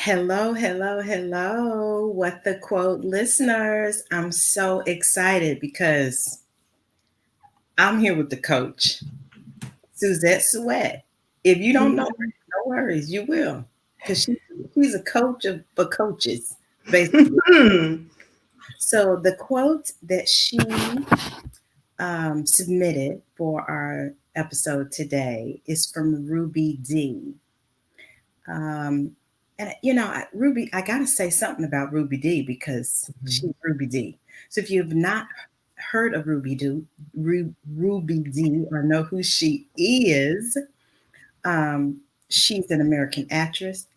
Hello, hello, hello. What the quote listeners. I'm so excited because I'm here with the coach, Suzette Sweatt. If you don't know her, no worries, you will. Because she's a coach for coaches, basically. So the quote that she submitted for our episode today is from Ruby Dee. Um, Ruby, I gotta say something about Ruby Dee because she's Ruby Dee. So if you've not heard of Ruby Dee, or know who she is, um, she's an American actress,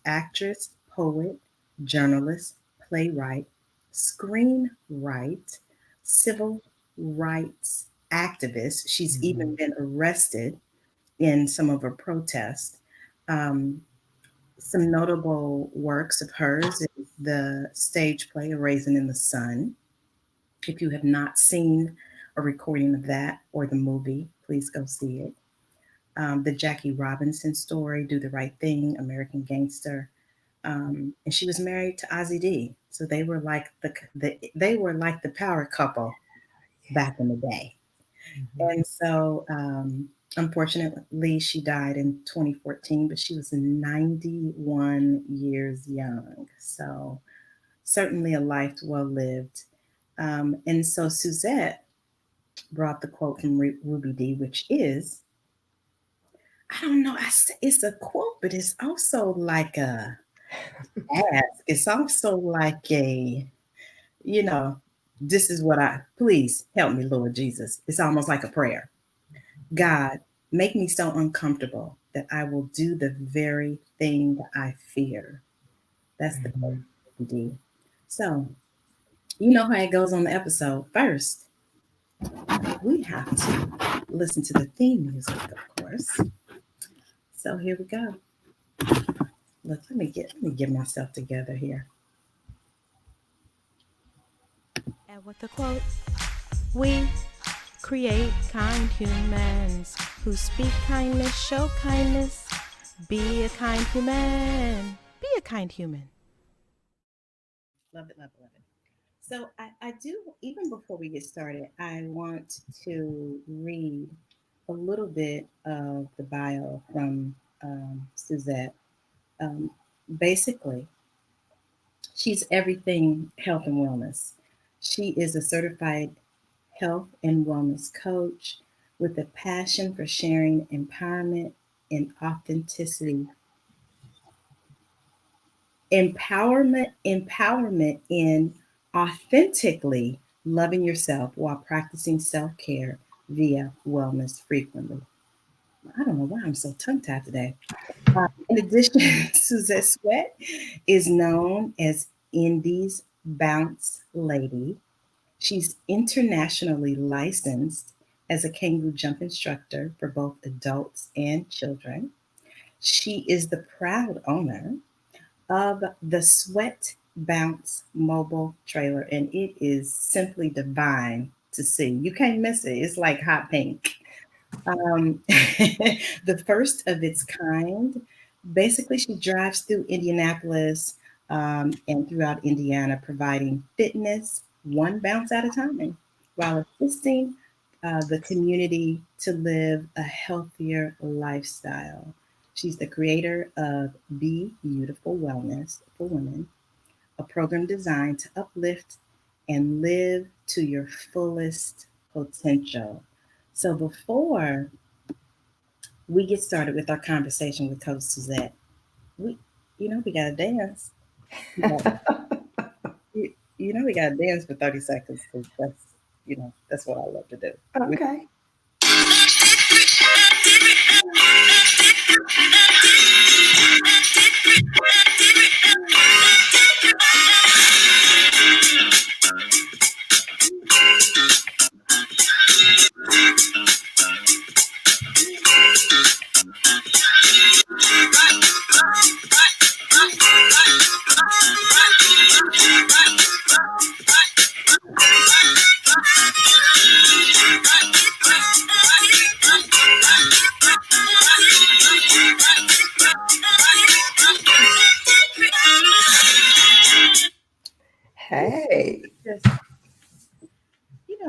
poet, journalist, playwright, screenwriter, civil rights activist. She's even been arrested in some of her protests. Um, some notable works of hers is the stage play A Raisin in the Sun. If you have not seen a recording of that or the movie, please go see it. The Jackie Robinson story, Do the Right Thing, American Gangster. And she was married to Ozzy D. So they were like the power couple back in the day. And so, unfortunately, she died in 2014, but she was 91 years young. So, certainly a life well lived. And so, Suzette brought the quote from Ruby Dee, which is, I don't know, it's a quote, but it's also like a ask. It's also like you know, this is what please help me, Lord Jesus. It's almost like a prayer. God, make me so uncomfortable that I will do the very thing I fear. That's the quote we do. So, you know how it goes on the episode. First, we have to listen to the theme music, of course. So here we go. Look, let me get myself together here. And with the quote, we create kind humans who speak kindness, show kindness. Be a kind human. Be a kind human. Love it, love it, love it. So I do, even before we get started, I want to read a little bit of the bio from Suzette. Um, Basically, she's everything health and wellness. She is a certified health and wellness coach with a passion for sharing empowerment and authenticity. Empowerment in authentically loving yourself while practicing self-care via wellness frequently. I don't know why I'm so tongue-tied today. In addition, Suzette Sweatt is known as Indy's Bounce Lady. She's internationally licensed as a kangaroo jump instructor for both adults and children. She is the proud owner of the Sweat Bounce mobile trailer, and it is simply divine to see. You can't miss it. It's like hot pink. Um, the first of its kind. Basically, she drives through Indianapolis and throughout Indiana, providing fitness one bounce at a time while assisting the community to live a healthier lifestyle. She's the creator of Be Beautiful Wellness for Women, a program designed to uplift and live to your fullest potential. So before we get started with our conversation with Coach Suzette, we, we gotta dance. We got, we gotta dance for 30 seconds because that's what I love to do. Okay.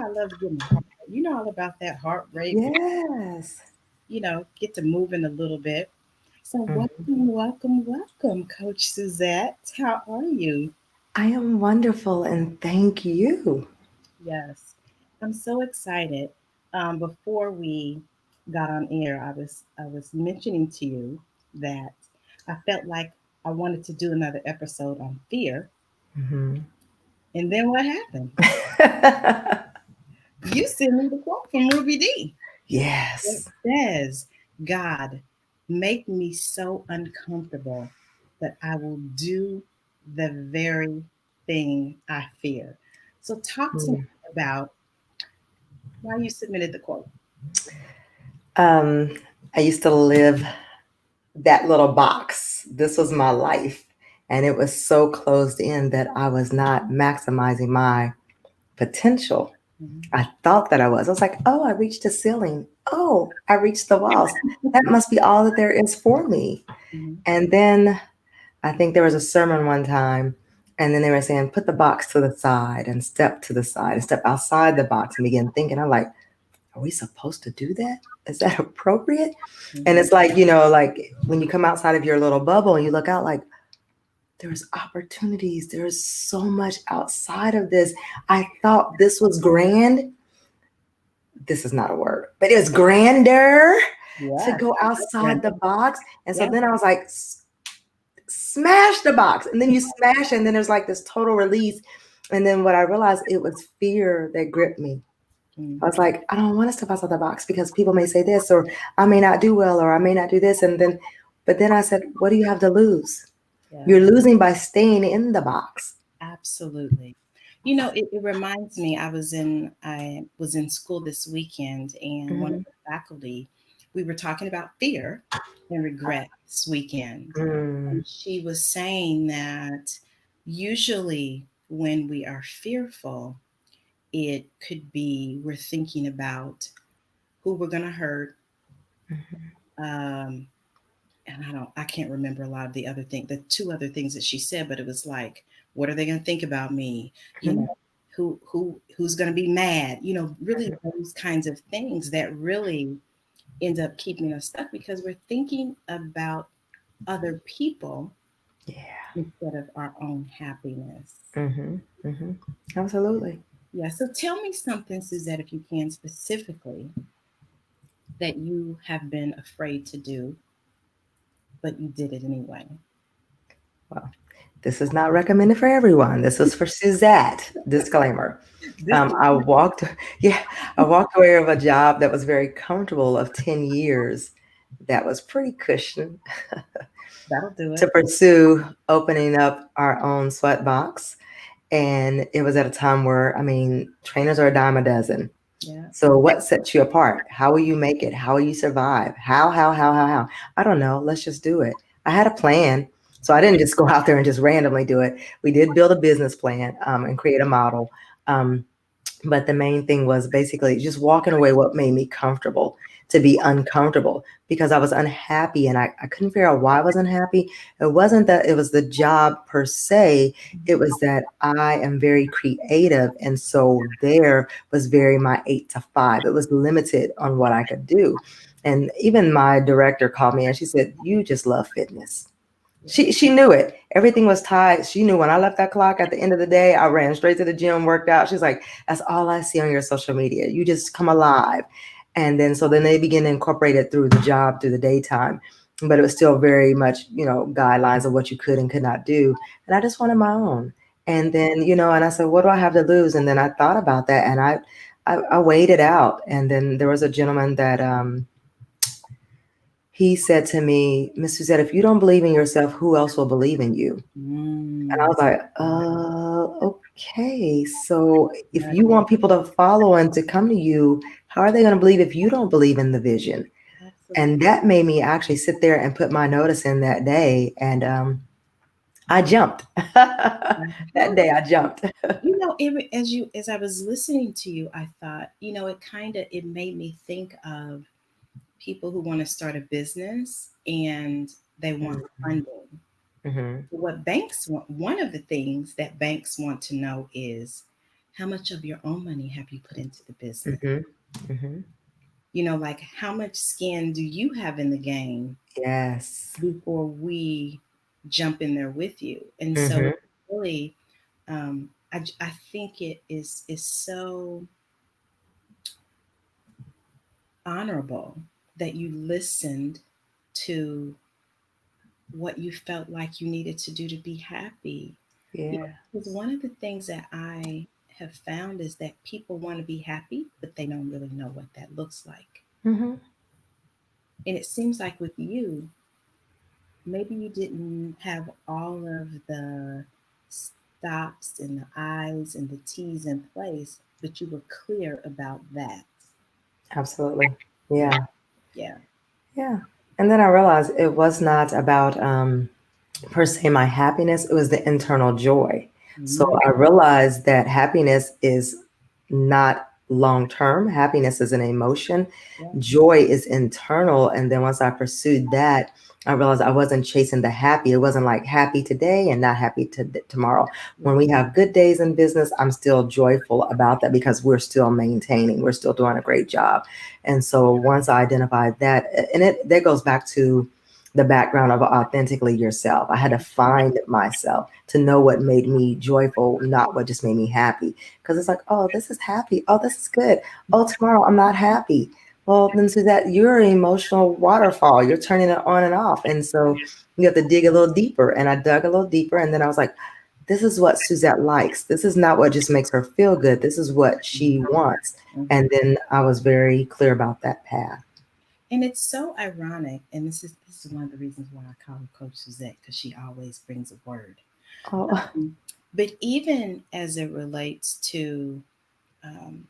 I love getting heart. You know all about that heart rate. Yes. Get to moving a little bit. So Mhm. welcome, welcome, welcome, Coach Suzette. How are you? I am wonderful and thank you. Yes, I'm so excited. Before we got on air, I was mentioning to you that I felt like I wanted to do another episode on fear. Mhm. And then what happened? You sent me the quote from Ruby Dee. It Yes. says, God, make me so uncomfortable that I will do the very thing I fear. So, talk to me Mm. about why you submitted the quote. Um, I used to live that little box. This was my life. And it was so closed in that I was not maximizing my potential. Mhm. I thought that I was. I was like, oh, I reached the ceiling. Oh, I reached the walls. That must be all that there is for me. Mhm. And then I think there was a sermon one time, and then they were saying, put the box to the side and step to the side and step outside the box and begin thinking. I'm like, are we supposed to do that? Is that appropriate? And Mhm. it's like, like when you come outside of your little bubble and you look out, like, there's opportunities. There's so much outside of this. I thought this was grand. This is not a word, but it was grander to Yes, go I like outside the Brenda. box. And so Yeah. then I was like, smash the box. And then you smash, and then there's like this total release. And then what I realized, it was fear that gripped me. Mm. I was like, I don't want to step outside the box because people may say this, or I may not do well, or I may not do this. But then I said, what do you have to lose? Yeah, You're losing by staying in the box. absolutely. It reminds me. I was in school this weekend, and one of Mm-hmm. the faculty, we were talking about fear and regret this weekend. Mm, And she was saying that usually when we are fearful, it could be we're thinking about who we're going to hurt. Um, and I can't remember a lot of the two other things that she said, but it was like, what are they going to think about me? You mm-hmm. know, who's going to be mad? Really those kinds of things that really end up keeping us stuck because we're thinking about other people Yeah. instead of our own happiness. Mm-hmm. Mm-hmm. Absolutely. Yeah. So tell me something, Suzette, if you can, specifically that you have been afraid to do, but you did it anyway. Well, this is not recommended for everyone. This is for Suzette. Disclaimer. This I walked, yeah, I walked away of a job that was very comfortable of 10 years. That was pretty cushion That'll do to it. pursue opening up our own sweat box. And it was at a time where, I mean, trainers are a dime a dozen. Yeah. So what sets you apart? How will you make it? How will you survive? How? I don't know. Let's just do it. I had a plan. So I didn't just go out there and just randomly do it. We did build a business plan and create a model. Um, but the main thing was basically just walking away what made me comfortable to be uncomfortable because I was unhappy and I couldn't figure out why I was unhappy. It wasn't that it was the job per se, it was that I am very creative. And so there was very my 8 to 5. It was limited on what I could do. And even my director called me and she said, you just love fitness. She knew it. Everything was tied. She knew when I left that clock at the end of the day, I ran straight to the gym, worked out. She's like, that's all I see on your social media. You just come alive. And then so then they begin to incorporate it through the job, through the daytime. But it was still very much, guidelines of what you could and could not do. And I just wanted my own. And then, and I said, what do I have to lose? And then I thought about that and I weighed it out. And then there was a gentleman that he said to me, Miss Suzette, if you don't believe in yourself, who else will believe in you? And I Mm, was like, okay. So if that you want people to follow and to come to you, how are they going to believe if you don't believe in the vision? absolutely. And that made me actually sit there and put my notice in that day. And I jumped. That day I jumped. As I was listening to you, I thought, it made me think of people who want to start a business and they want Mhm. funding. Mhm. What banks want, one of the things that banks want to know is How much of your own money have you put into the business? Mhm. Mhm. Like how much skin do you have in the game Yes. before we jump in there with you? And so Mhm. really, I think it is so honorable that you listened to what you felt like you needed to do to be happy. Yeah. Because one of the things that I have found is that people want to be happy, but they don't really know what that looks like. Mhm. And it seems like with you, maybe you didn't have all of the stops and the I's and the T's in place, but you were clear about that. Absolutely. Yeah, Yeah. yeah. Yeah. And then I realized it was not about per se my happiness, it was the internal joy. So Mm, I realized that happiness is not long term, happiness is an emotion, yeah, joy is internal. And then once I pursued that, I realized I wasn't chasing the happy. It wasn't like happy today and not happy tomorrow. yeah, When we have good days in business, I'm still joyful about that because we're still maintaining, we're still doing a great job. And so once I identified that, and it that goes back to the background of authentically yourself. I had to find myself to know what made me joyful, not what just made me happy. Because it's like, oh, this is happy. Oh, this is good. Oh, tomorrow I'm not happy. Well, then so that you're an emotional waterfall. You're turning it on and off. And so you have to dig a little deeper. And I dug a little deeper. And then I was like, this is what Suzette likes. This is not what just makes her feel good. This is what she wants. mhm. And then I was very clear about that path. And it's so ironic, and this is one of the reasons why I call her Coach Suzette, because she always brings a word. Oh, Um, but even as it relates to um,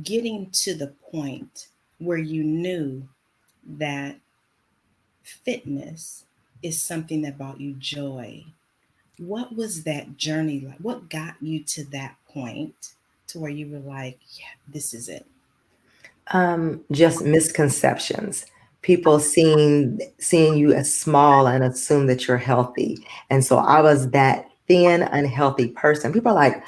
getting to the point where you knew that fitness is something that brought you joy, what was that journey like? What got you to that point to where you were like, yeah, this is it? just misconceptions. People seeing you as small and assume that you're healthy. And so I was that thin, unhealthy person. People are like,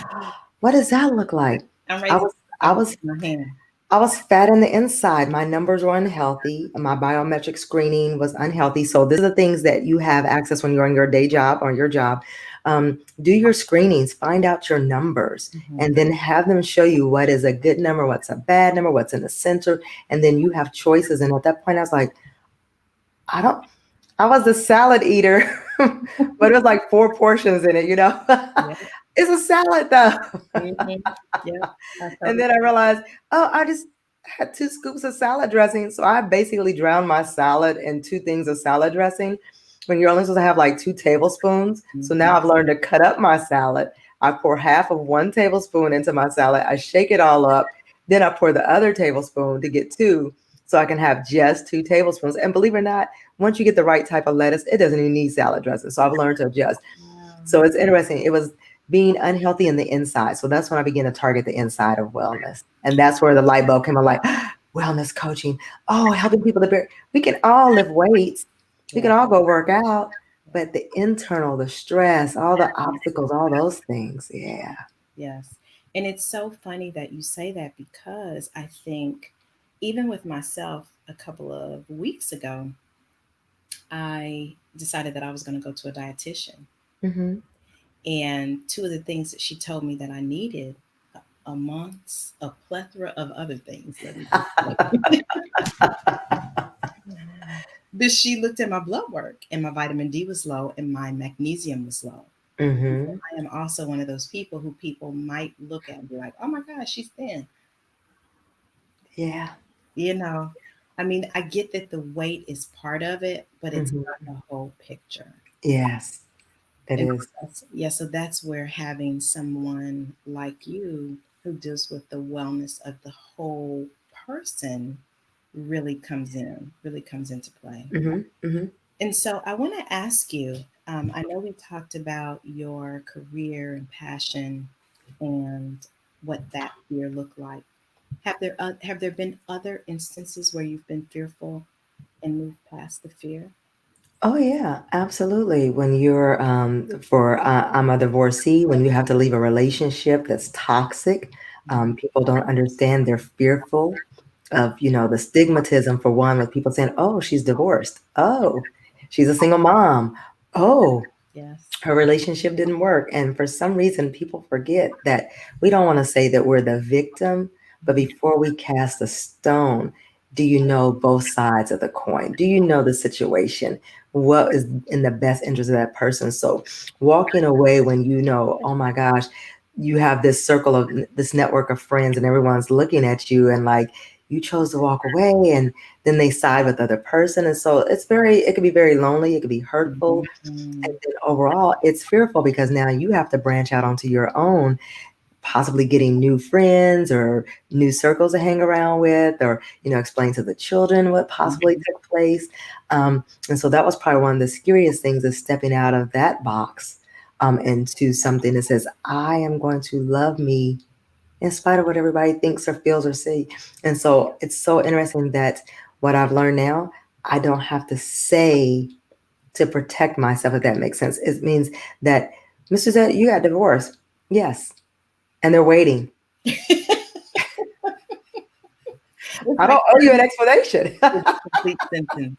"What does that look like?" I'm I raising, was I I'm was raising my hand. I was fat in the inside. My numbers were unhealthy. My biometric screening was unhealthy. So these are the things that you have access when you're on your day job or your job. Do your screenings, find out your numbers, Mhm. and then have them show you what is a good number, what's a bad number, what's in the center, and then you have choices. And at that point, I was like, I don't. I was a salad eater, but it was like four portions in it. Yeah. It's a salad though. Mhm. Yep. I And totally. then I realized, oh, I just had 2 scoops of salad dressing. So I basically drowned my salad in 2 things of salad dressing when you're only supposed to have like 2 tablespoons. So Mhm. now I've learned to cut up my salad. I pour half of 1 tablespoon into my salad. I shake it all up. Then I pour the other tablespoon to get two so I can have just 2 tablespoons. And believe it or not, once you get the right type of lettuce, it doesn't even need salad dressing. So I've learned to adjust. Wow. So it's interesting. It was being unhealthy in the inside. So that's when I began to target the inside of wellness. And that's where the light bulb came on like, wellness coaching. Oh, helping people to bear. We can all lift weights. We Yeah. can all go work out. But the internal, the stress, all the obstacles, all those things. Yeah. Yes. And it's so funny that you say that because I think even with myself a couple of weeks ago, I decided that I was going to go to a dietitian. Mm-hmm. And two of the things that she told me that I needed, amongst a plethora of other things, let me just say, but she looked at my blood work and my vitamin D was low and my magnesium was low. Mm-hmm. I am also one of those people who people might look at and be like, oh my gosh, she's thin. Yeah. You know, I mean, I get that the weight is part of it, but it's Mm-hmm. not the whole picture. Yes, it And is. yeah, so that's where having someone like you who deals with the wellness of the whole person really comes into play. Mm-hmm. Mm-hmm. And so I want to ask you, I know we talked about your career and passion and what that fear looked like. Have there been other instances where you've been fearful and moved past the fear? Oh yeah, absolutely. When you're for I'm a divorcee, when you have to leave a relationship that's toxic, Mhm. people don't understand. They're fearful of, the stigmatism for one, with people saying, "Oh, she's divorced. Oh, she's a single mom. Oh, Yes. her relationship didn't work." And for some reason, people forget that we don't want to say that we're the victim, but Mhm. before we cast a stone, do you know both sides of the coin? Do you know the situation? What is in the best interest of that person? So, walking away when you know, oh my gosh, you have this circle of this network of friends and everyone's looking at you, and like you chose to walk away, and then they side with the other person. And so it can be very lonely, it could be hurtful, and Mhm. then overall, it's fearful because now you have to branch out onto your own, possibly getting new friends or new circles to hang around with, or, explain to the children what possibly Mhm. took place. And so that was probably one of the scariest things, is stepping out of that box into something that says, I am going to love me in spite of what everybody thinks or feels or see. And so it's so interesting that what I've learned now, I don't have to say to protect myself, if that makes sense. It means that, Mr. Z, you got divorced. Yes. And they're waiting. It's I like don't owe you an explanation. it's a complete sentence.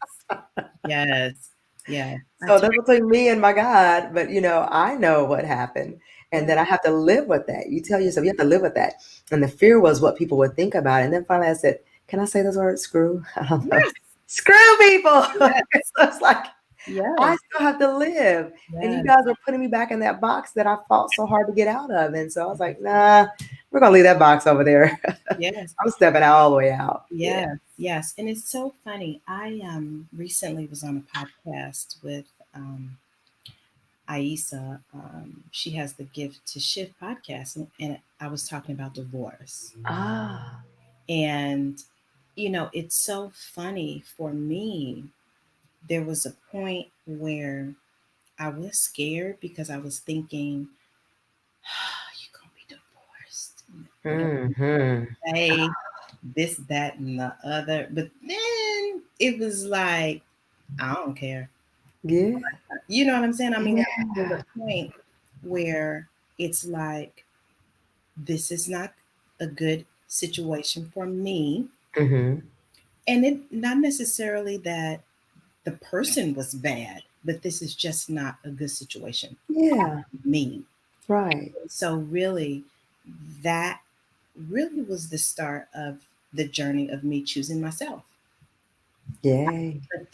Yes. Yes. I So totally that's between me and my God. But, I know what happened. And yeah. then I have to live with that. You tell yourself you have to live with that. And the fear was what people would think about it. And then finally I said, can I say this word? Screw? I don't know. Yes. Screw people. Yes. So it's like, I Yes. still have to live. And you Yes. guys are putting me back in that box that I fought so hard to get out of. And so I was like, nah, we're going to leave that box over there. Yes. I'm stepping all the way out. Yeah. Yes. Yes. And it's so funny. I recently was on a podcast with Aisa. She has the Gift to Shift podcast, and I was talking about divorce. Ah. And it's so funny for me. There was a point where I was scared because I was thinking, you're gonna be divorced. Whatever you Hmm. say, this, that, and the other. But then it was like, I don't care. Yeah. You know what I'm saying? I mean, Yeah. there's a point where it's like, this is not a good situation for me. Hmm. And it not necessarily that the person was bad, but this is just not a good situation Yeah. for me. Right. So really, that really was the start of the journey of me choosing myself. Yay. But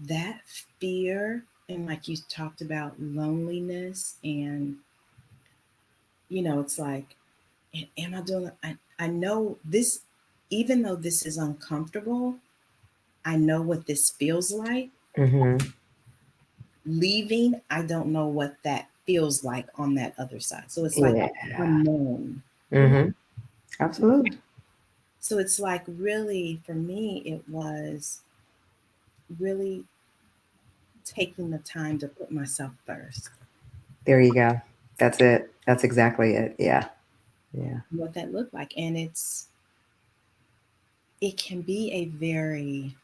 that fear, and like you talked about loneliness, and it's like, am I doing? I know this, even though this is uncomfortable. I know what this feels like. Hmm. Leaving, I don't know what that feels like on that other side. So it's like Yeah. unknown. You know? Hmm. Absolutely. So it's like really for me, it was really taking the time to put myself first. There you go. That's it. That's exactly it. Yeah. Yeah. What that looked like. And it can be a very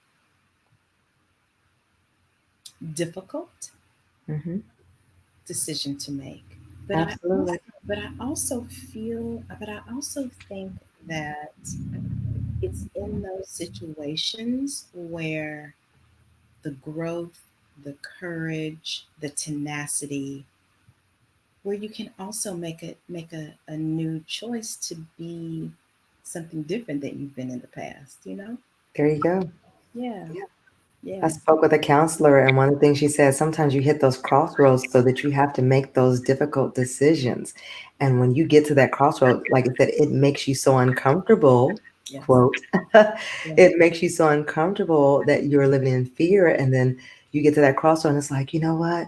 difficult Hmm. decision to make. But I also, Absolutely. but I also but I also think that it's in those situations where the growth, the courage, the tenacity, where you can also make a new choice to be something different that you've been in the past, you know? There you go. Yeah, I yeah, spoke with a counselor, and one of the things she said, sometimes you hit those crossroads so that you have to make those difficult decisions. And when you get to that crossroad, like I said, it makes you so uncomfortable, yes, quote, yeah, it makes you so uncomfortable that you're living in fear. And then you get to that crossroad, and it's like, you know what?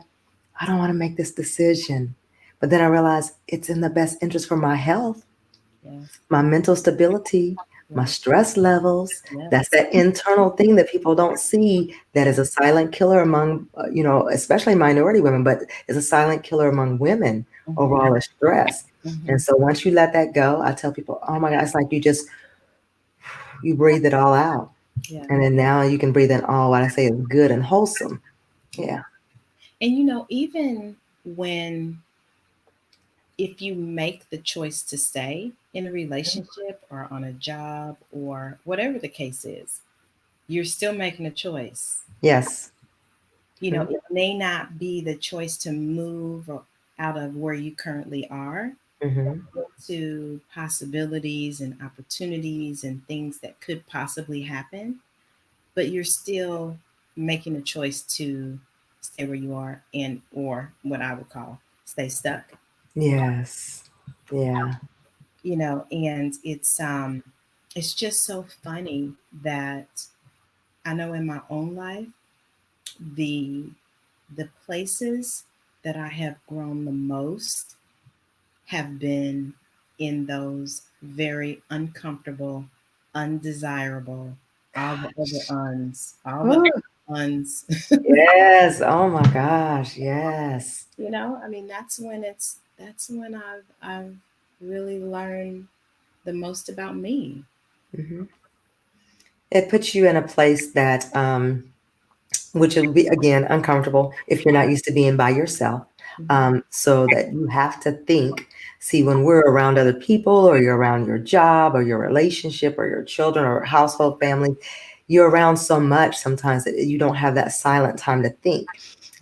I don't want to make this decision. But then I realize it's in the best interest for my health, yes, my mental stability, my yes, stress levels. That's yes. that internal thing that people don't see, that is a silent killer among, especially minority women, but is a silent killer among women Mm-hmm, overall, is stress. And mm-hmm, so once you let that go, I tell people, oh my God, it's like you breathe it all out. yeah, And then now you can breathe in all what I say is good and wholesome. Yeah. And even when if you make the choice to stay in a relationship or on a job or whatever the case is, you're still making a choice. Yes. Mhm. It may not be the choice to move out of where you currently are Mhm. to possibilities and opportunities and things that could possibly happen, but you're still making a choice to stay where you are and or what I would call stay stuck. Yes. Yeah. And it's just so funny that I know in my own life the the places that I have grown the most have been in those very uncomfortable, undesirable, all the other uns, all the Woo. uns. Yes. Oh my gosh. Yes. I mean that's when I've really learned the most about me. Hmm. It puts you in a place that which will be again uncomfortable if you're not used to being by yourself. Mhm. So that you have to think. See, when we're around other people, or you're around your job, or your relationship, or your children, or household, family, you're around so much sometimes that you don't have that silent time to think.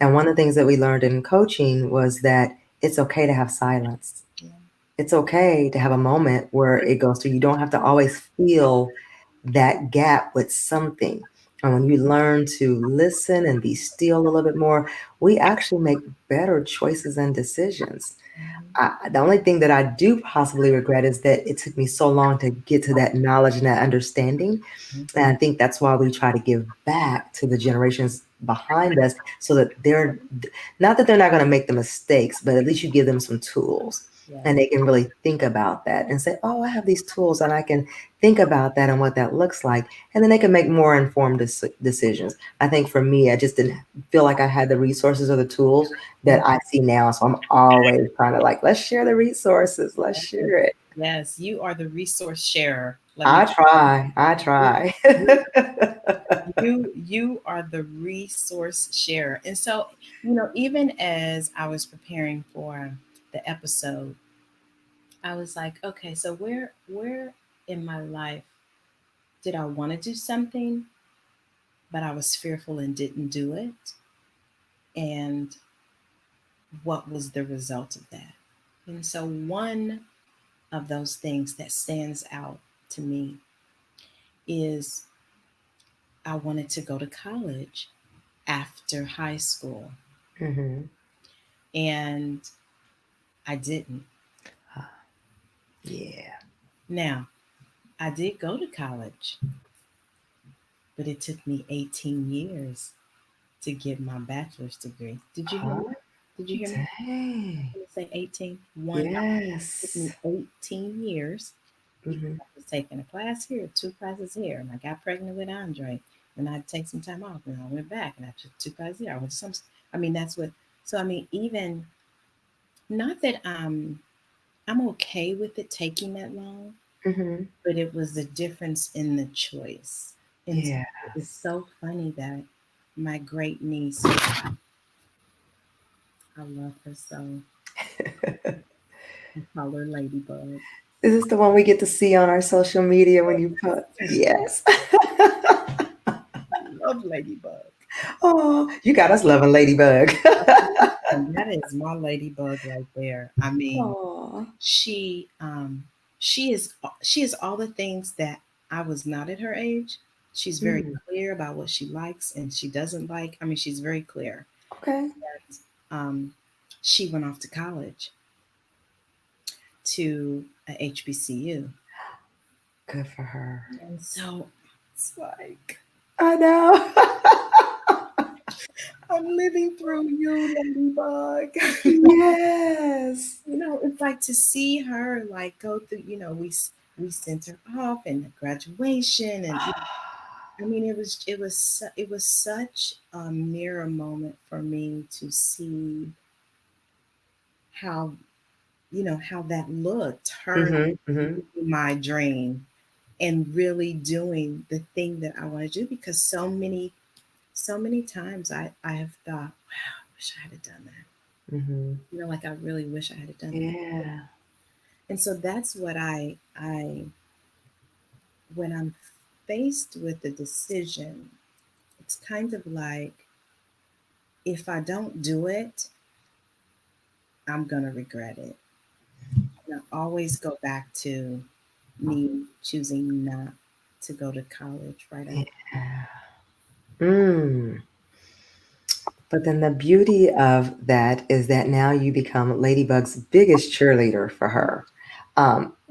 And one of the things that we learned in coaching was that it's okay to have silence. Yeah. It's okay to have a moment where it goes through. You don't have to always feel that gap with something. And when you learn to listen and be still a little bit more, we actually make better choices and decisions. The only thing that I do possibly regret is that it took me so long to get to that knowledge and that understanding. Mhm. And I think that's why we try to give back to the generations behind us, so that they're not that they're not going to make the mistakes, but at least you give them some tools and Yes. they can really think about that and say, oh, I have these tools and I can think about that and what that looks like. And then they can make more informed decisions. I think for me, I just didn't feel like I had the resources or the tools that I see now. So I'm always trying to like, let's share the resources. Let's Yes. share it. Yes, you are the resource sharer. Let me I try. I you try. you are the resource sharer. And so, even as I was preparing for the episode, I was like, okay, so where in my life did I want to do something, but I was fearful and didn't do it? And what was the result of that? And so one of those things that stands out to me is I wanted to go to college after high school, Hmm. and I didn't. Yeah. Now, I did go to college, but it took me 18 years to get my bachelor's degree. Did you hear Huh? me? Did you hear me? Dang. Did I say 18? One, it took Yes. me 18 years because Hmm. I was taking a class here, two classes here, and I got pregnant with Andre, and I had to take some time off, and I went back, and I took two classes here. I went to some, I mean, that's what, so I mean, even, not that I'm okay with it taking that long, Hmm. but it was the difference in the choice. And so it's Yes. so funny that my great niece, I love her so. I call her Ladybug. Is this the one we get to see on our social media when you put? Yes. I love Ladybug. Oh, you got us loving Ladybug. And that is my Ladybug right there. I mean, Oh. she um she is all the things that I was not at her age. She's very Mm, clear about what she likes and she doesn't like. I mean, she's very clear. okay. Um, she went off to college to a HBCU, Good for her. and so it's like I know. I'm living through you, Ladybug. Yes. It's like to see her like go through. We sent her off and graduation, and I mean, it was such a mirror moment for me to see how how that looked. Her Hmm. Hmm. living my dream and really doing the thing that I want to do because so many. so many times I have thought, wow, I wish I had done that. Mm-hmm. Like I really wish I had done that. Yeah. And so that's what I when I'm faced with a decision, it's kind of like if I don't do it, I'm gonna regret it. And I always go back to me choosing not to go to college right Yeah. after. Mm. But then the beauty of that is that now you become Ladybug's biggest cheerleader for her.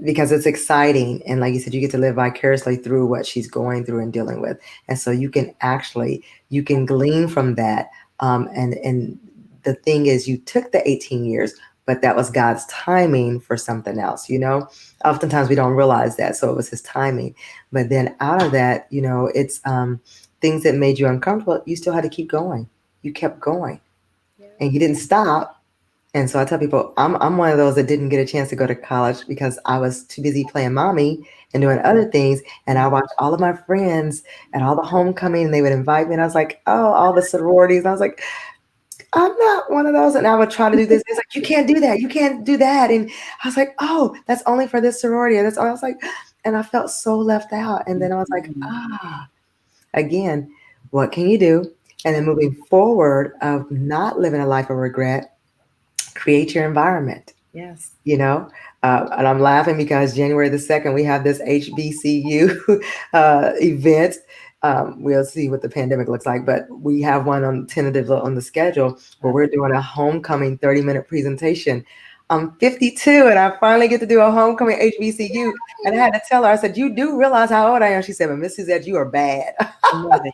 Because it's exciting. And like you said, you get to live vicariously through what she's going through and dealing with. And so you can glean from that. And the thing is, you took the 18 years, but that was God's timing for something else, you know? Oftentimes we don't realize that. So it was his timing. But then out of that, it's things that made you uncomfortable, you still had to keep going. You kept going Yeah. and you didn't stop. And so I tell people, I'm one of those that didn't get a chance to go to college because I was too busy playing mommy and doing other things. And I watched all of my friends at all the homecoming, and they would invite me, and I was like, oh, all the sororities. And I was like, I'm not one of those. And I would try to do this. It's like, you can't do that. You can't do that. And I was like, oh, that's only for this sorority. And that's all. I was like, and I felt so left out. And then I was like, Mhm. again, what can you do? And then moving forward of not living a life of regret, create your environment, Yes. you know? And I'm laughing because January the 2nd, we have this HBCU event. We'll see what the pandemic looks like, but we have one on tentative on the schedule where we're doing a homecoming 30-minute presentation. I'm 52 and I finally get to do a homecoming HBCU. And I had to tell her, I said, you do realize how old I am? She said, but Miss Suzette, you are bad. I love it.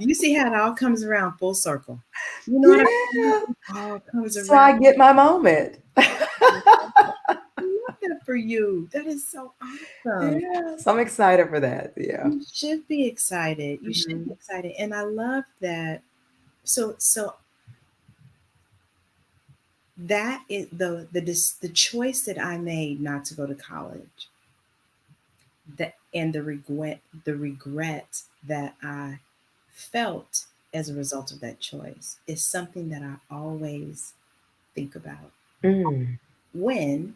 You see how it all comes around full circle. You know what I mean? Yeah. It all comes So around. I get my moment. I love that for you. That is so awesome. Yeah, so I'm excited for that. Yeah. You should be excited. You should Mhm. be excited. And I love that. So that is the choice that I made not to go to college. That and the regret that I felt as a result of that choice is something that I always think about Mm. when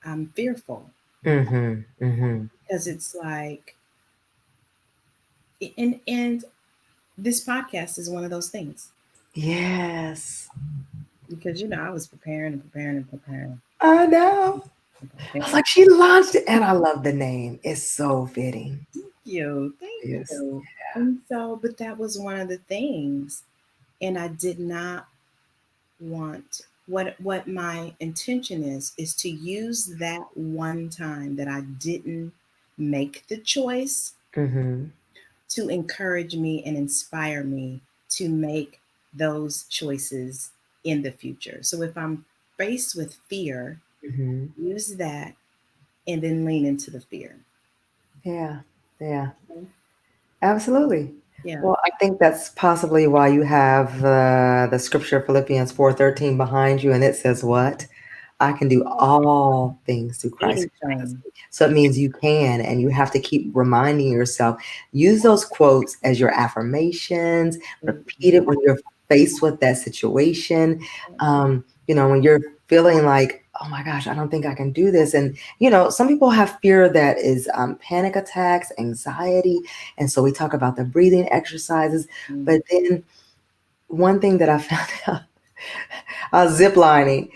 I'm fearful, Mhm. Mhm. because it's like and this podcast is one of those things, Yes. because I was preparing and preparing and preparing I know. and I was preparing. like, she launched it, and I love the name. It's so fitting. Thank Yes. you. And so, but that was one of the things, and I did not want what my intention is to use that one time that I didn't make the choice Mhm. to encourage me and inspire me to make those choices in the future. So if I'm faced with fear, Mhm. use that and then lean into the fear. Yeah. Yeah. Okay? Absolutely. Yeah. Well, I think that's possibly why you have the scripture Philippians 4:13 behind you, and it says what? I can do all things through Christ who strengthens Anything. me. So it means you can, and you have to keep reminding yourself. Use those quotes as your affirmations. Repeat it when you're faced with that situation. When you're feeling like, oh my gosh, I don't think I can do this. And some people have fear that is panic attacks, anxiety, and so we talk about the breathing exercises. Mhm. But then one thing that I found out, I was ziplining,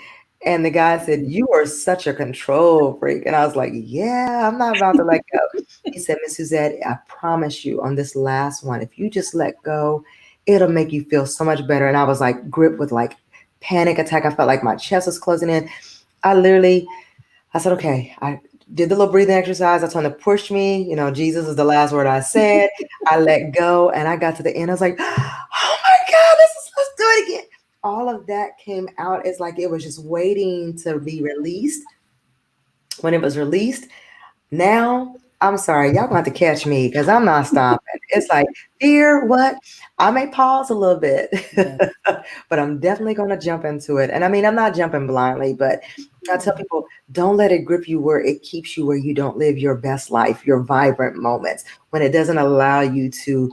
and the guy said, "You are such a control freak." And I was like, "Yeah, I'm not about to let go." He said, "Miss Suzette, I promise you on this last one, if you just let go, it'll make you feel so much better." And I was like gripped with like panic attack. I felt like my chest was closing in. I said, okay, I did the little breathing exercise. I told him to push me. Jesus is the last word I said. I let go and I got to the end. I was like, oh my God, let's do it again. All of that came out as like it was just waiting to be released. When it was released, now, I'm sorry, y'all gonna have to catch me because I'm not stopping. It's like, fear, what? I may pause a little bit, Yeah. but I'm definitely gonna jump into it. And I mean, I'm not jumping blindly, but I Yeah. tell people, don't let it grip you where it keeps you where you don't live your best life, your vibrant moments, when it doesn't allow you to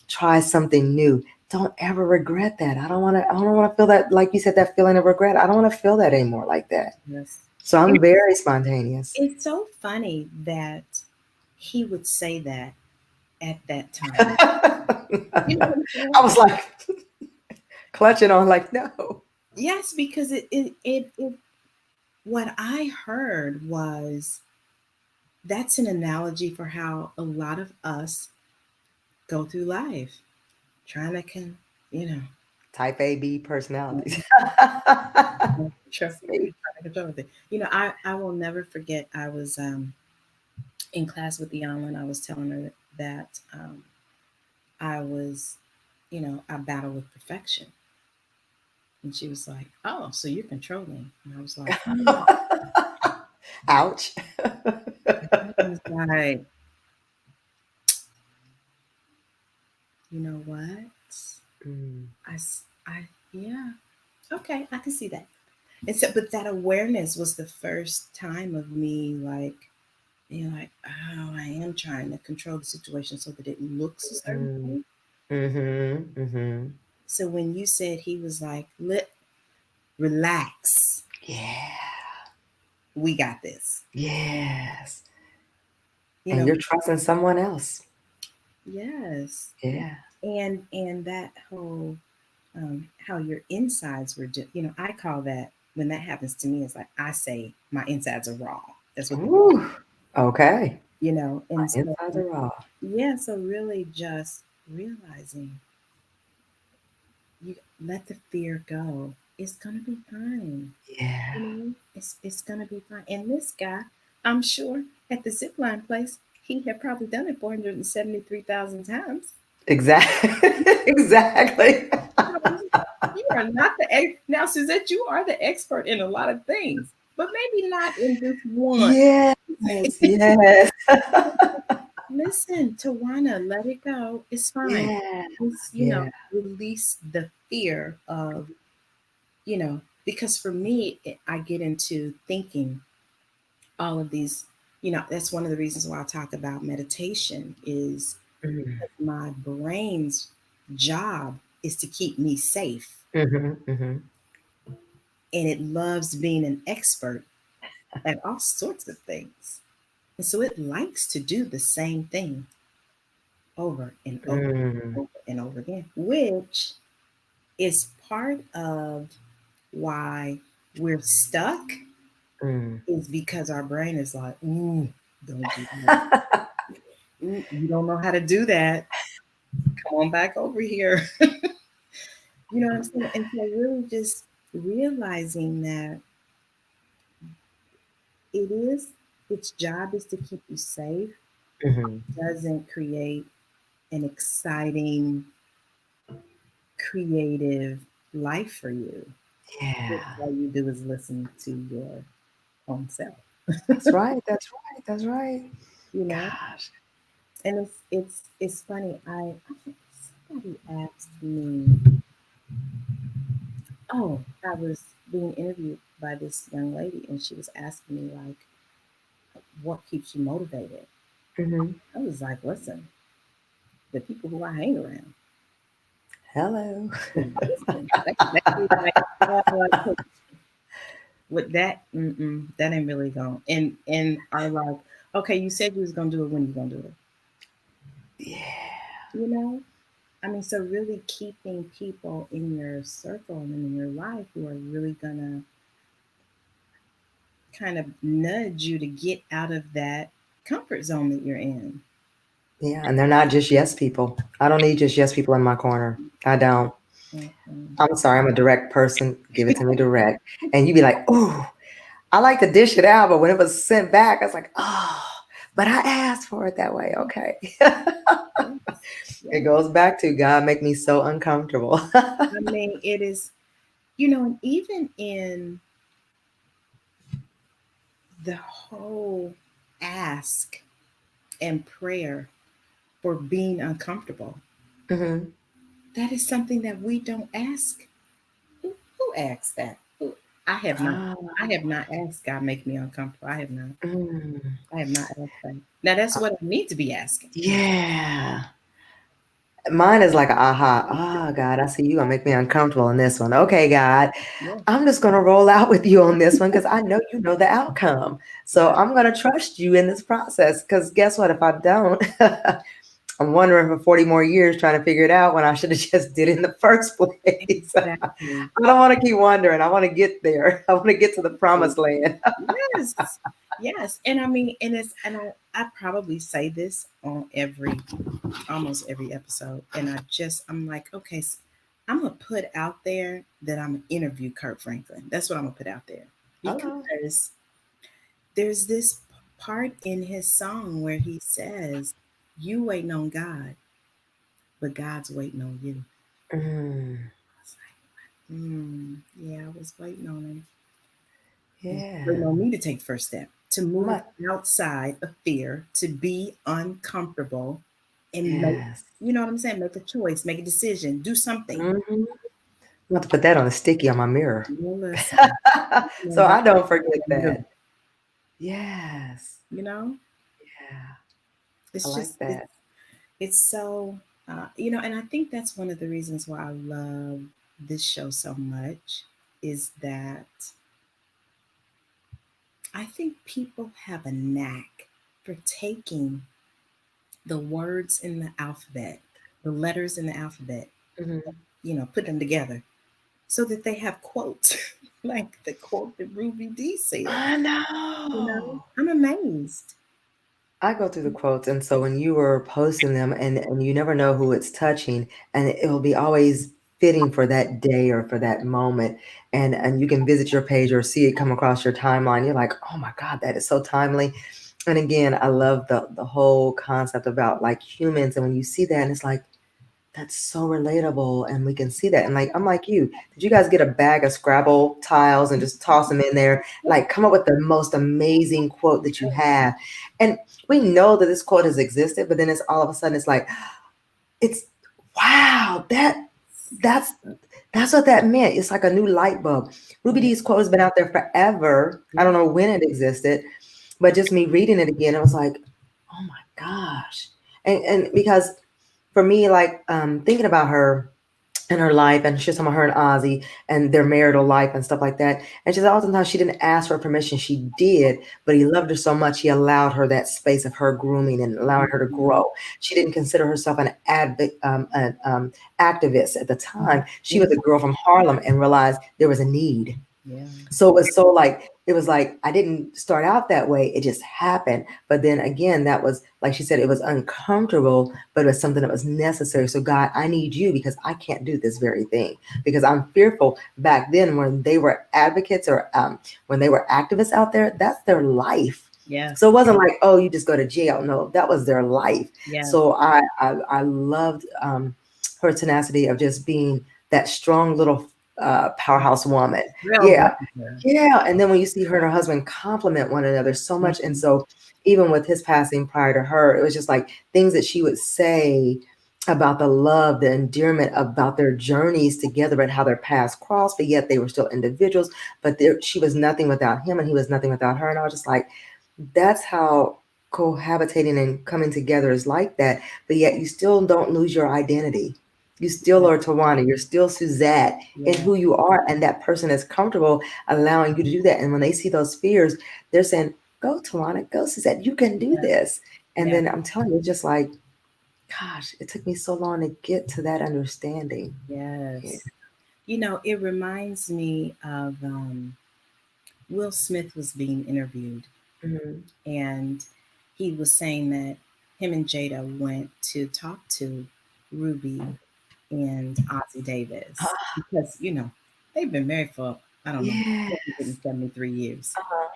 try something new. Don't ever regret that. I don't want to feel that, like you said, that feeling of regret. I don't want to feel that anymore like that. Yes. So And I'm very spontaneous. it's so funny that he would say that at that time. You know what I'm I saying? was like clutching on, like, no. Yes, because it what I heard was that's an analogy for how a lot of us go through life trying to Type A, B personalities. trying That's me. to control everything. I will never forget. I was in class with Yana, and I was telling her that I was, I battle with perfection, and she was like, "Oh, so you're controlling?" And I was like, Ouch. I was like, you know what? Mm, I yeah, okay, I can see that. And so, but that awareness was the first time of me like being like, oh, I am trying to control the situation so that it looks a certain mm, way. mm-hmm. So when you said he was like, relax, Yeah. we got this. Yes. You And know, you're trusting someone else. yes. Yeah. And that whole how your insides were just, I call that when that happens to me, it's like I say my insides are raw. That's what people, Ooh. Okay. and My so insides are raw. yeah, so really just realizing you let the fear go. It's gonna be fine. Yeah. It's gonna be fine. And this guy, I'm sure, at the zip line place, he had probably done it 473,000 times. Exactly. Exactly. You know, you are not the now, Suzette. You are the expert in a lot of things, but maybe not in this one. Yes. Yes. Listen, Tawana, let it go. It's fine. Yeah. Just, Yeah. release the fear of, because for me, I get into thinking all of these, that's one of the reasons why I talk about meditation is Mm-hmm. my brain's job is to keep me safe, Mm-hmm. and it loves being an expert at all sorts of things. And so it likes to do the same thing over and over Mm-hmm. and over and over again, which is part of why we're stuck, Mm. is because our brain is like, ooh, don't do that. Ooh, you don't know how to do that. Come on back over here. You know what I'm saying? And so really just realizing that it is its job is to keep you safe, Mm-hmm. doesn't create an exciting, creative life for you. Yeah. All you do is listen to your own self, That's right. That's right. That's right. you know? Gosh. And it's funny. I think somebody asked me, oh, I was being interviewed by this young lady, and she was asking me like, what keeps you motivated? Mm-hmm. I was like, listen, the people who I hang around. Hello. Listen, they be like, "Coach, with that, that ain't really going." And are like, okay, you said you was gonna do it. When you gonna do it? Yeah. You know, I mean, so really keeping people in your circle and in your life who are really gonna kind of nudge you to get out of that comfort zone that you're in. Yeah. And they're not just yes people. I don't need just yes people in my corner. I don't. Mhm. I'm sorry. I'm a direct person. Give it to me direct. And you be like, oh, I like to dish it out. But when it was sent back, I was like, oh, but I asked for it that way. Okay. Yes, It yes. goes back to God make me so uncomfortable. I mean, it is, and even in the whole ask and prayer for being uncomfortable, Hmm. that is something that we don't ask. Who asks that? I have not. Ah, I have not asked God make me uncomfortable. I have not. mm. I have not asked that. Now that's what I need to be asking. Yeah. Mine is like, aha, God, I see you gonna make me uncomfortable in this one. Okay, God, Yeah, I'm just gonna roll out with you on this one because I know you know the outcome. So yeah, I'm gonna trust you in this process. Because guess what? If I don't, I'm wondering for 40 more years trying to figure it out when I should have just did it in the first place. exactly. I don't want to keep wondering. I want to get there. I want to get to the promised land. Yes, yes, and I mean, and it's, and I probably say this on every, almost every episode, and I'm like, okay, I'm gonna put out there that I'm gonna interview Kurt Franklin. That's what I'm gonna put out there Oh. because there's this part in his song where he says, "You waiting on God, but God's waiting on you." Mm, It's like, yeah, I was waiting on him. He's waiting yeah. on me to take the first step, to move My, outside of fear, to be uncomfortable and make, yes. you know what I'm saying? Make a choice, make a decision, do something. Hmm. I'm going to put that on a sticky on my mirror. You know, listen, So and God, I don't forget do, that. Yes. you know, Yeah. I it's like just, that. it's so, you know, and I think that's one of the reasons why I love this show so much is that I think people have a knack for taking the words in the alphabet, the letters in the alphabet, Hmm. you know, put them together so that they have quotes like the quote that Ruby Dee said. I You know, know. I'm amazed. I go through the quotes, and so when you were posting them, and you never know who it's touching, and it will be always fitting for that day or for that moment, and you can visit your page or see it come across your timeline. You're like, oh my God, that is so timely. And again, I love the whole concept about like humans, and when you see that, and it's like, that's so relatable, and we can see that. And like, I'm like you. Did you guys get a bag of Scrabble tiles and just toss them in there? Like, come up with the most amazing quote that you have. And we know that this quote has existed, but then it's all of a sudden it's like, it's wow, that's that's what that meant. It's like a new light bulb. Ruby Yeah, Dee's quote has been out there forever. I don't yeah, know when it existed, but just me reading it again, it was like, oh my gosh. And because for me, like thinking about her and her life, and she's talking about her and Ozzy and their marital life and stuff like that. And she's oftentimes she didn't ask for permission, she did, but he loved her so much he allowed her that space of her grooming and allowing her to mhm, grow. She didn't consider herself an activist at the mhm, time. She yeah, was a girl from Harlem and realized there was a need. yeah, So it was so like it was like I didn't start out that way. It just happened. But then again, that was like she said, it was uncomfortable, but it was something that was necessary. So God, I need you because I can't do this very thing because I'm fearful. Back then, when they were advocates or when they were activists out there, that's their life. So yes, it wasn't like, oh, you just go to jail. No, that was their life. yes, So I loved her tenacity of just being that strong little powerhouse woman. Yeah. trailblazer. Yeah. And then when you see her and her husband compliment one another so much. And Mhm, so even with his passing prior to her, it was just like things that she would say about the love, the endearment about their journeys together and how their paths crossed, but yet they were still individuals. But she was nothing without him and he was nothing without her. And I was just like, that's how cohabitating and coming together is like that. But yet you still don't lose your identity. You still yeah, are Tawana. You're still Suzette in yeah, who you are. And that person is comfortable allowing you to do that. And when they see those fears, they're saying, go Tawana, go Suzette, you can do yeah, this. And yeah, then I'm telling you, just like, gosh, it took me so long to get to that understanding. Yeah. yes. You know, it reminds me of Will Smith was being interviewed, Mhm. and he was saying that him and Jada went to talk to Ruby and Ozzy Davis because, you know, they've been married for, I don't know, Yes. 173 years. Uh-huh.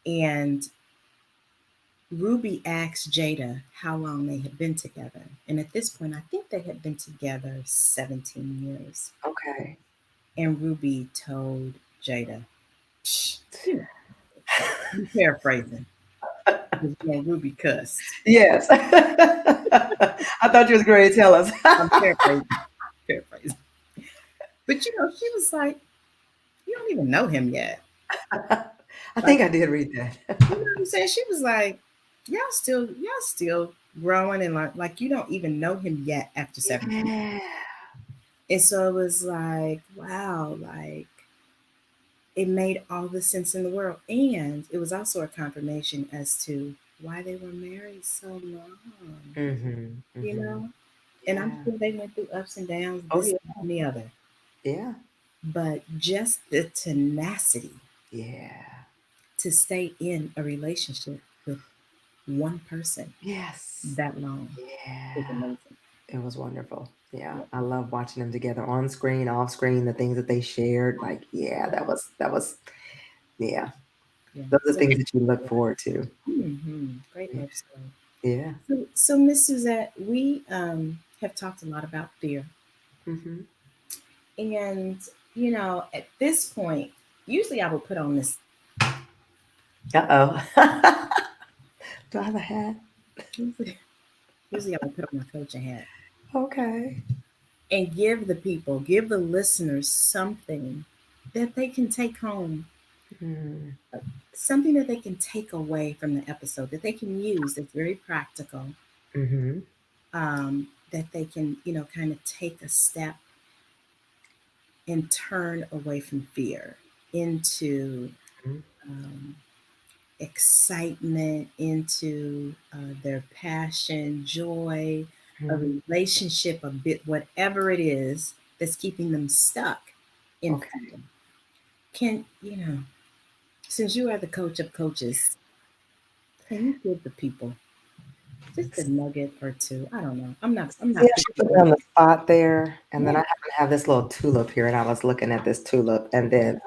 And Ruby asked Jada how long they had been together. And at this point, I think they had been together 17 years. Okay. And Ruby told Jada, you know, I'm paraphrasing because, you know, Ruby cussed. Yes. I thought you was going to tell us. I'm paraphrasing, paraphrasing. But, you know, she was like, you don't even know him yet. I Like, think I did read that. you know what I'm saying? She was like, y'all still growing and like you don't even know him yet after 17. Yeah. And so it was like, wow, like it made all the sense in the world. And it was also a confirmation as to why they were married so long, Mm-hmm. you Mm-hmm. know? And I'm Yeah. sure they went through ups and downs, Oh this yeah. and the other. Yeah. But just the tenacity Yeah. to stay in a relationship with one person Yes. that long is Yeah. amazing. It was wonderful. Yeah. Yeah, I love watching them together on screen, off screen, the things that they shared. Like, yeah, that was yeah. yeah. Those are So, things that you look forward to. great love story. Yeah. So Miss Suzette, we have talked a lot about fear, Mm-hmm. and at this point, usually I would put on this. Uh-oh. Do I have a hat? Usually, usually I would put on my coaching hat Okay. and give the listeners something that they can take home, Mm, something that they can take away from the episode that they can use. That's very practical. mm-hmm. That they can, kind of take a step and turn away from fear into um, excitement, into their passion, joy, a Mm-hmm. relationship, a bit, whatever it is that's keeping them stuck in Okay. fear. Can, since you are the coach of coaches, can you give the people just a nugget or two? I don't know. I'm not Yeah, she preaching put me to on you. the spot there, and Yeah. then I happen to have this little tulip here, and I was looking at this tulip, and then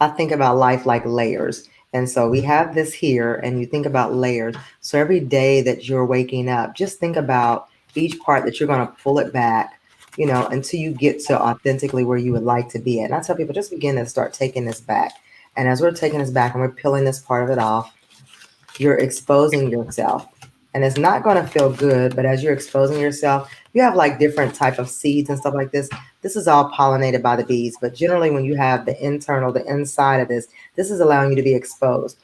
I think about life like layers, and so we have this here, and you think about layers. So every day that you're waking up, just think about each part that you're going to pull it back, until you get to authentically where you would like to be at. And I tell people, just begin to start taking this back, and as we're taking this back and we're peeling this part of it off, you're exposing yourself, and it's not going to feel good, but as you're exposing yourself, you have like different type of seeds and stuff like this is all pollinated by the bees, but generally when you have the inside of this is allowing you to be exposed.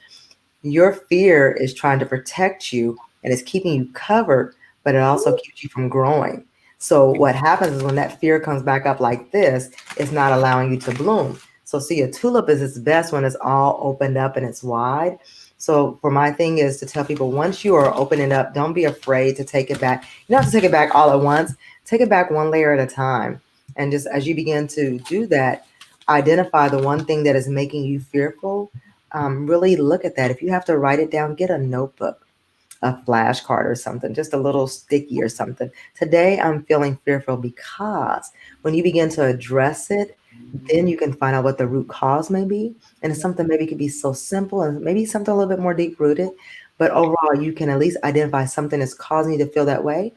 Your fear is trying to protect you and it's keeping you covered, but it also keeps you from growing. So what happens is when that fear comes back up like this, it's not allowing you to bloom. So see, a tulip is its best when it's all opened up and it's wide. So for my thing is to tell people, once you are opening up, don't be afraid to take it back. You don't have to take it back all at once. Take it back one layer at a time. And just as you begin to do that, identify the one thing that is making you fearful. Really look at that. If you have to write it down, get a notebook, a flashcard or something, just a little sticky or something. Today, I'm feeling fearful because when you begin to address it, then you can find out what the root cause may be. And it's Yeah. something maybe could be so simple and maybe something a little bit more deep rooted. But overall, you can at least identify something that's causing you to feel that way.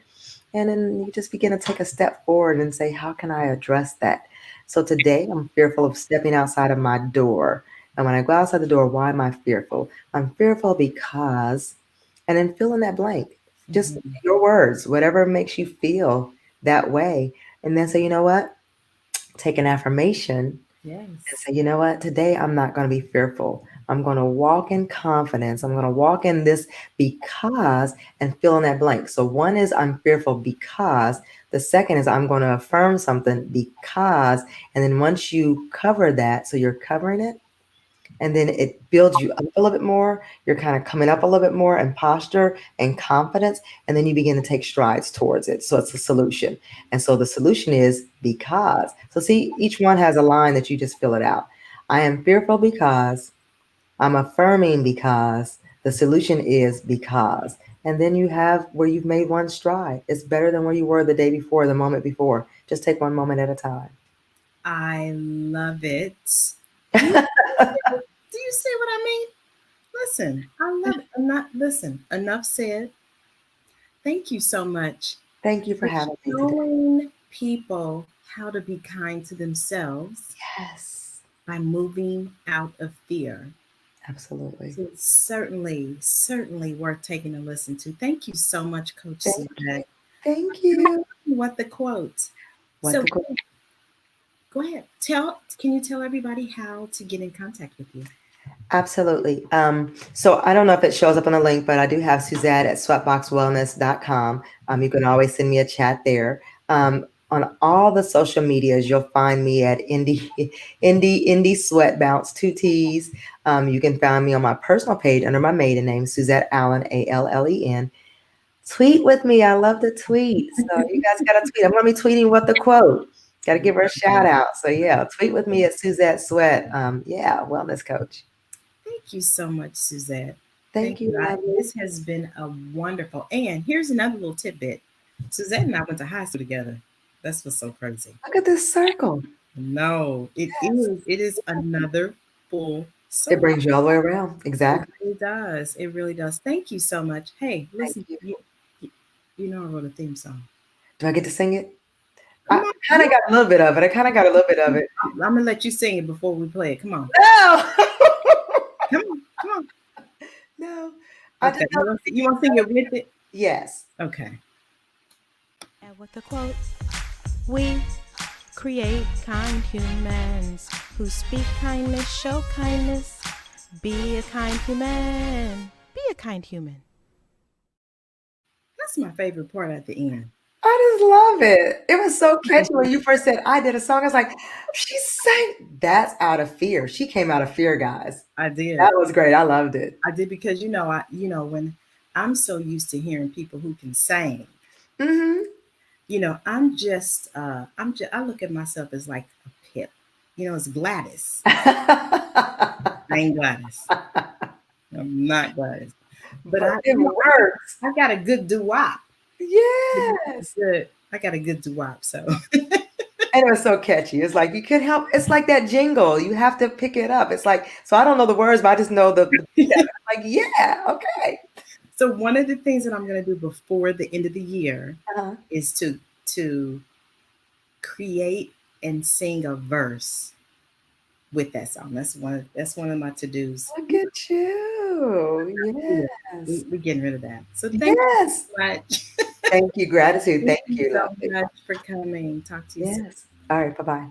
And then you just begin to take a step forward and say, how can I address that? So today I'm fearful of stepping outside of my door. And when I go outside the door, why am I fearful? I'm fearful because, and then fill in that blank. Just Mhm. your words, whatever makes you feel that way. And then say, you know what? Take an affirmation and Yes. say, you know what, today I'm not going to be fearful. I'm going to walk in confidence. I'm going to walk in this because and fill in that blank. So one is I'm fearful because, the second is I'm going to affirm something because, and then once you cover that, so you're covering it, and then it builds you up a little bit more. You're kind of coming up a little bit more in posture and confidence, and then you begin to take strides towards it. So it's a solution. And so the solution is because. So see, each one has a line that you just fill it out. I am fearful because, I'm affirming because, the solution is because. And then you have where you've made one stride. It's better than where you were the day before, the moment before. Just take one moment at a time. I love it. Do you do you see what I mean? Listen, I love it. I'm not listen. Enough said. Thank you so much Thank you for for having me today. showing people how to be kind to themselves Yes, by moving out of fear. absolutely. So it's certainly worth taking a listen to. Thank you so much, Coach Thank you. Suzette. Thank you. What the quote? What So the go ahead. Can you tell everybody how to get in contact with you? Absolutely. So I don't know if it shows up on the link, but I do have Suzette at sweatboxwellness.com. You can always send me a chat there. On all the social medias, you'll find me at Indie Sweat Bounce, two T's. You can find me on my personal page under my maiden name, Suzette Allen, Allen. Tweet with me. I love to tweet. So you guys got to tweet. I'm going to be tweeting what the quote. Got to give her a shout out. So yeah, tweet with me at Suzette Sweat. Yeah, wellness coach. Thank you so much, Suzette. Thank Thank you, you. lovely. This has been a wonderful. And here's another little tidbit. Suzette and I went to high school together. That's what's so crazy. Look at this circle. No, it Yes. is. It is another full It circle. brings you all the way around. It Exactly. really does. It really does. Thank you so much. Hey, Thank listen, you. you know I wrote a theme song. Do I get to sing it? Come I on. kind of got a little bit of it. I kind of got a little bit of it. I'm gonna let you sing it before we play it. Come on. No. Come on. Come on. No. I Okay. just know. You want to sing it with it? Yes. Okay. And with the quote, we create kind humans who speak kindness, show kindness. Be a kind human. Be a kind human. That's my favorite part at the end. I just love it. It was so catchy when you first said I did a song. I was like, she sang. That's out of fear. She came out of fear, guys. I did. That was great. I loved it. I did because when I'm so used to hearing people who can sing, Mm-hmm. I look at myself as like a pip. It's Gladys. I ain't Gladys. I'm not Gladys. But But it works. I got a good doo-wop. Yes. Good. I got a good doo-wop. So And it was so catchy. It's like you could help. It's like that jingle. You have to pick it up. It's like, so I don't know the words, but I just know the like, yeah, okay. so one of the things that I'm gonna do before the end of the year Uh-huh. is to create and sing a verse with that song. That's one of my to-dos. Look at you. Yes. We're getting rid of that. So thank you Yes. so much. Thank you. Gratitude. Thank Thank you you, so lovely. much for coming. Talk to you soon. Yes. All right. Bye-bye.